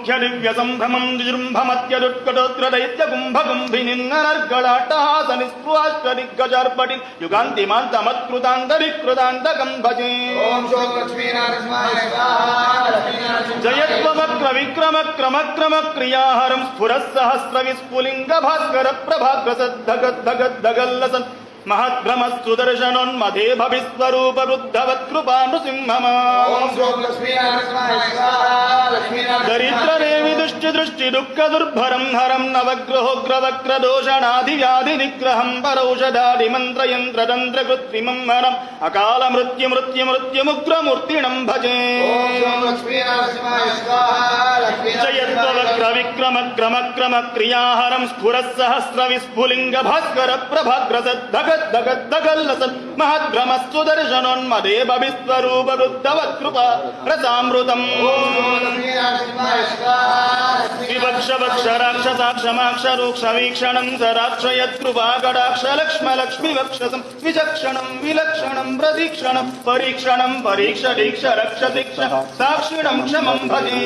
ముఖ్య దివ్య సంభ్రమం జృంభమత్యదుత్కటోత్ర దైత్య కుంభకుంభినిన్ననర్గళాట్టహాస నిస్పృహాష్ట దిగ్గజార్పటి యుగాంతిమాంతమత్కృతాంతరికృతాంతకం భజే. జయత్వమక్ర విక్రమ క్రమ క్రమ క్రియాహరం స్ఫురః సహస్ర విస్ఫులింగ భాస్కర ప్రభాగ్రసద్ధగద్ధగల్లసన్ మహద్భ్రమస్తు దర్శనోన్మదే భవిస్వరూప వృద్ధవత్ కృపా నృసింహమా. దరిద్రదేవి దృష్టి దృష్టి దుఃఖ దుర్భరం హరం నవగ్రహోగ్రవక్ర దోషణాది వ్యాధి నిగ్రహం పరౌషధాది మంత్రయంత్ర తంత్ర కృత్రిమం హరం అకాల మృత్యు మృత్యు మృత్యుముగ్రమూర్తిణం భజే. జయత్వవక్ర విక్రమ క్రమ క్రమ క్రియాహరం స్ఫురః సహస్ర విస్ఫులింగ భాస్కర ప్రభాగ్రసద్ధగద్ధగల్లసన్ మహద్భ్రమస్తు దర్శనోన్మదే భవిస్వరూప వృద్ధవత్ కృపా రసామృతం. వివక్ష వక్ష రాక్షసాక్షమాక్షరూక్ష వీక్షణం సరాక్షయత్కృపాకటాక్ష లక్ష్మ లక్ష్మి వక్షసం విచక్షణం విలక్షణం ప్రదీక్షణం పరీక్షణం పరీక్ష దీక్ష రక్ష దీక్ష సాక్షిణం క్షమం భజే.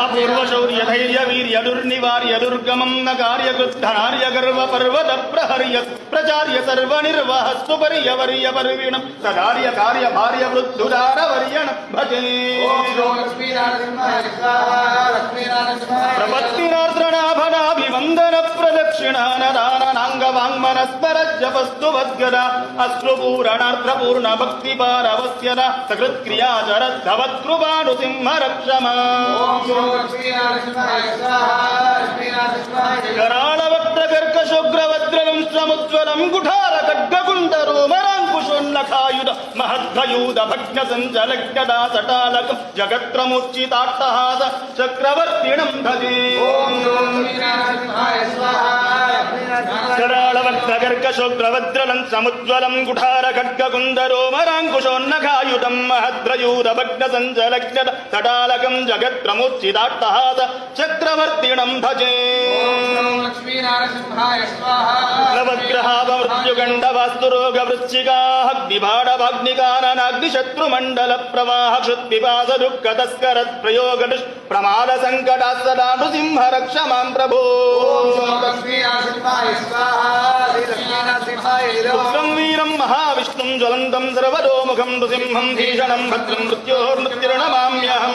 అపూర్వ శౌర్య ధైర్య వీర్య దుర్నివార్య దుర్గమం నకార్య కృద్ధనార్య గర్వ పర్వత ప్రహర్య ప్రచార్య సర్వ నిర్వహ సుపర్య వర్య పర్విణం సదార్య కార్య భార్య వృద్ధుదార వర్యణ భజే. ప్రపత్తినార్ద్రణాభనాభివందన ప్రదక్షిణానదానాంగవాంగ్మనస్మరజపస్తు అశ్రుపూరణార్ద్రపూర్ణ భక్తి పారవస్యన సకృత్క్రియాచరద్ధవత్కృపా నృసింహ రక్షమా. కరాళవక్త్ర కర్కశుగ్రవజ్రలం సముజ్వలం కుఠార ఖడ్గకుండరోమరాంకుశోన్నఖాయుధ మహద్భయూధ భగ్న సంచలగ్యదా సటాలకం జగత్రముచ్చితాట్టహాస చక్రవర్తిణం భజే. కరాళవక్త్ర కర్కశుగ్రవజ్రలం సముజ్వలం కుఠార ఖడ్గకుండరోమరాంకుశోన్నఖాయుధం మహద్భయూధ భగ్న సంచలగ్యద సటాలకం జగత్రముచ్చితాట్టహాస చక్రవర్తిణం భజే. నవగ్రహావమృత్యుగండవాస్తురోగ వృశ్చికాగ్నిబాడవాగ్నికాననాగ్నిశత్రుమండల ప్రవాహ క్షుత్పిపాస దుఃఖ తస్కరత్ ప్రయోగ ప్రమాద సంకటా సదా నృసింహ రక్ష మాం ప్రభో. ఉగ్రం వీరం మహావిష్ణుం జ్వలంతం సర్వతోముఖం నృసింహం భీషణం భద్రం మృత్యోర్మృత్యుర్నమామ్యహం.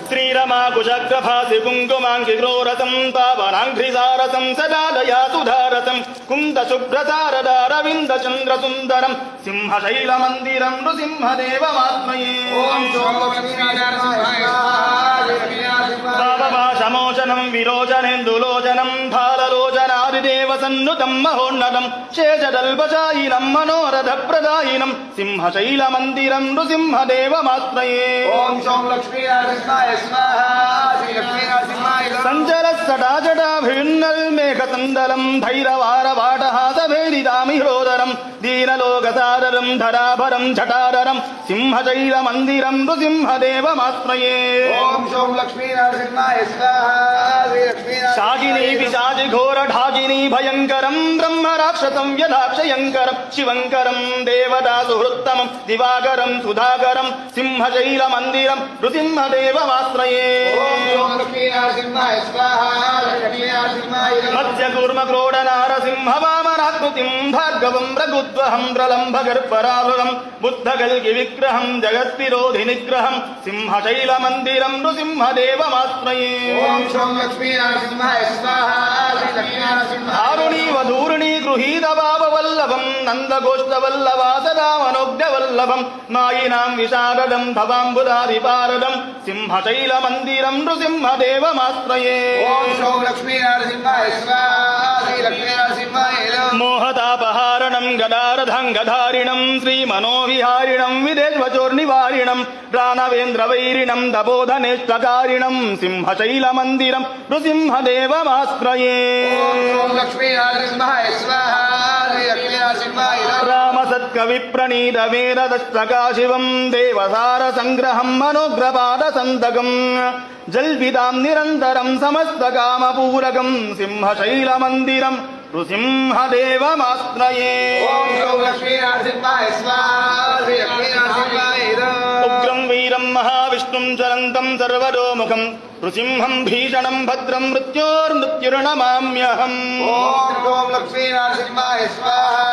శ్రీరమాకుశగ్రభాసి కుంకుమాంగి గ్రోరసం పావనాంఘ్రిసారసం సదా దయాసుధారసం కుందశుభ్రసారదారవింద చంద్రసుందరం సింహశైలమందిరం నృసింహదేవమాత్మయే. భావభాషమోచనం విరోచనేందులోచనం భాలలోచనాదిదేవ సన్నుతం మహోన్నతం శేషదల్పశాయినం మనోరథ ప్రదాయినం సింహశైలమందిరం నృసింహదేవమాత్మయే. సంచర సటాజటాభిన్నల్మేఘతందలం ధైరవారవాటహాసభేరిదామిహ్రోదరం దీనలోకసాదరం ధరాభరం జటాధరం సింహశైలమందిరం నృసింహదేవమాత్మయే. శాగినీ పిశాచి ఘోర ఢాకినీ భయంకరం బ్రహ్మ రాక్షసం యథాక్షయంకరం శివంకరం దేవతా సుహృత్తమం దివాకరం సుధాకరం సింహశైలమందిరం నృసింహదేవమాశ్రయే. మత్స్యకూర్మ క్రోడ నారసింహ వామనాకృతిం భార్గవం రఘుద్వహం ప్రలంభ గర్భరాలులం బుద్ధగల్గి విగ్రహం జగద్విరోధి నిగ్రహం సింహశైలమందిరం నృసింహదేవమాశ్రయే. ధారుణీవ ధూరుణీ గృహీత భావవల్లభం నందగోష్ఠవల్లభా సదా మనోజ్ఞవల్లభం మాయినాం విశారదం భవాంబుదాధిపారదం సింహశైలమందిరం నృసింహదేవమాశ్రయే. మోహతాపహారణం గదారథంగధారిణం శ్రీమనోవిహారిణం విదేశ్వచోర్నివారిణం ప్రాణవేంద్రవైరిణం తపోధనేష్టకారిణం సింహశైలమందిరం నృసింహదేవమాశ్రయే. రామసత్కవిప్రణీత వేదదష్టకాశివం దేవసార సంగ్రహం మనోగ్రపాద సంతకం జల్పితాం నిరంతరం సమస్తకామపూరకం సింహశైలమందిరం నృసింహదేవమాశ్రయే. ఉగ్రం ज्वलन्तं सर्वतोमुखं नृसिंहं भीषणं भद्रं मृत्योर्मृत्युर्नमाम्यहम्। ओम लक्ष्मीनारसिंहाय स्वाहा।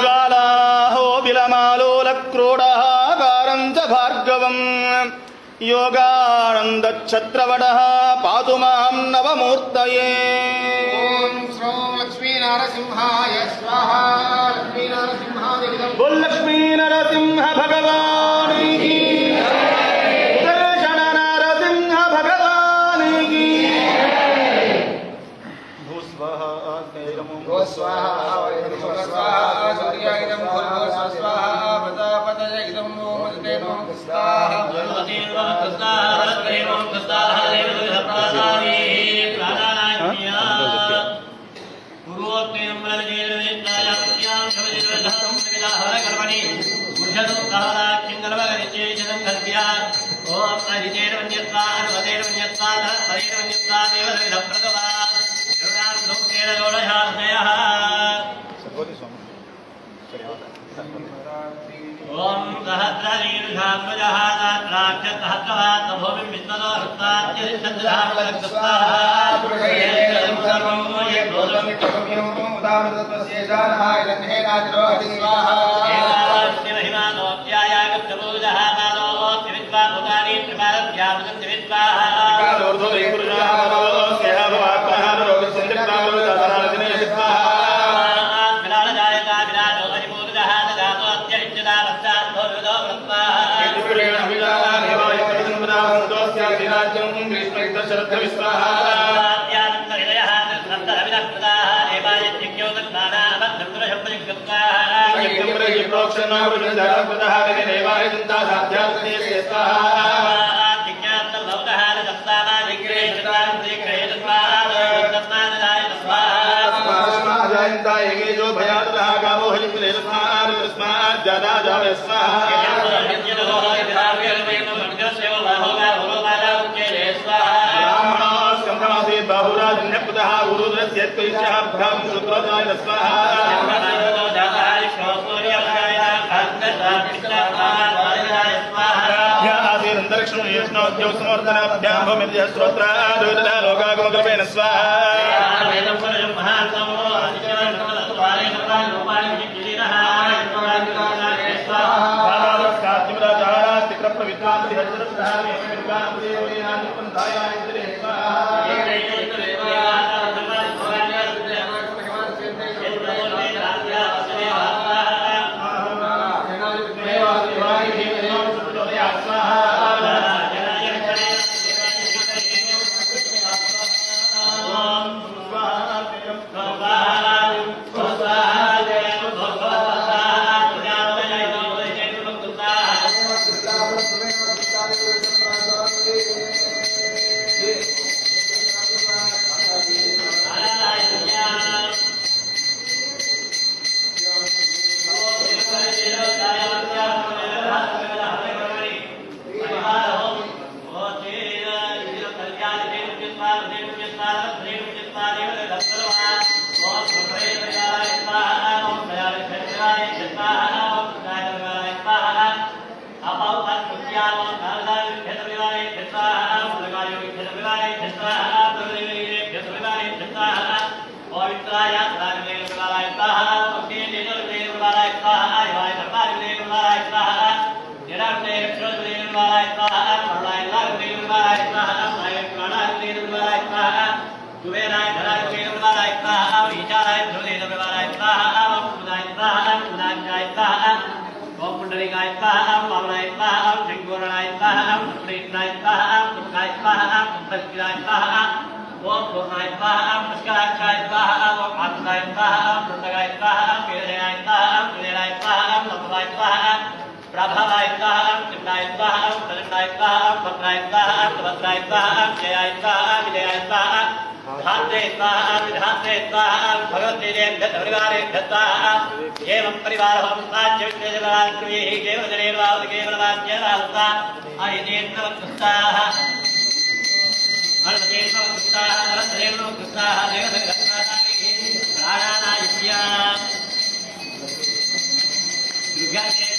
ज्वालाहो विलमालोलक्रोडाकारं च भार्गवम् योगानन्दच्छत्रवटः पातु मां नवमूर्तये। ओम श्रों लक्ष्मीनारसिंहाय स्वाहा। लक्ष्मीनारसिंहाय बोल लक्ष्मी नरसिंह भगवान की, दर्शन नरसिंह भगवान की। भू स्वाहा गो स्वाहा स्वाहा सूर्यायं भूर्भुवः स्वाहा प्रजापतये इदं ओम देवो स्वाहा। ओम सहस्रशीर्षात्मजः सहस्राक्षसहस्रवात् भूमिं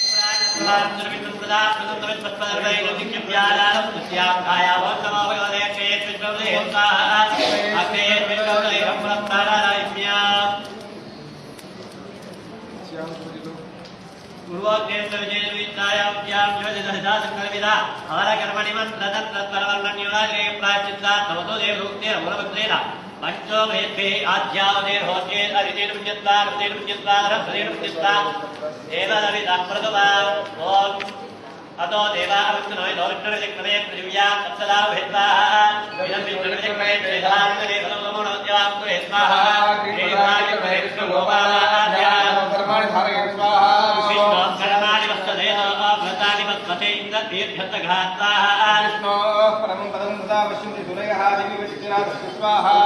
विश्वतो पंचो वेदे आध्यावदेर होते अरिदेर विचित्ता रदेर विचित्ता रदेर विचित्ता एवदविदा प्रदवा ओम अतो देवा अवत्नोय दोष्टर जक्रे पृथिव्या तत्सदा भेत्ता इदं विष्णु जक्रे त्रिधान देवं नमो देवां प्रेत्ता देवाय प्रेत्तो गोपाला आद्या कर्माणि धारये स्वाहा विष्णु कर्माणि वस्तदेन अभृतानि वस्तते इन्द्र तीर्थघाता विष्णो परमं पदं सदा पश्यन्ति सुरयः देवी विचित्रा स्वाहा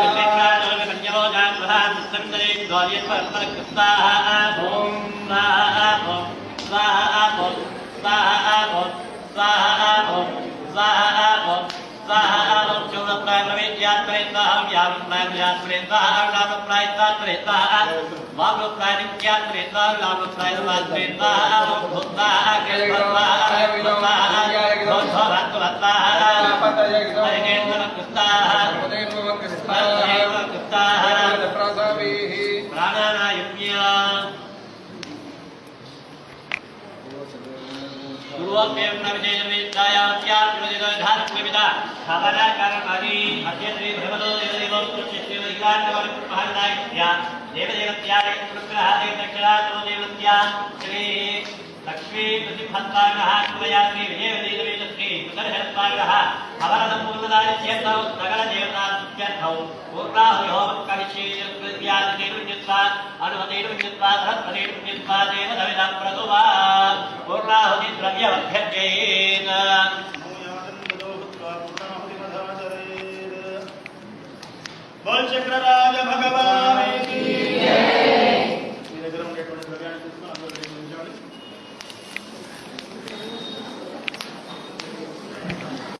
लक्ष्मी प्रतिफलतागः कृपयात्री विजयदेवी सुदर्शनतागः अवरदपूर्वदारित्यर्थौ सकलदेवता सुत्यर्थौ पूर्णाहुयो कविशीलकृत्यादिर्विचित्वा अनुमतिर्विचित्वा सहस्रतिर्विचित्वा देवदविदं प्रदुवा पूर्णाहुति द्रव्यवभ्यर्चयेत् बोल चक्रराज भगवान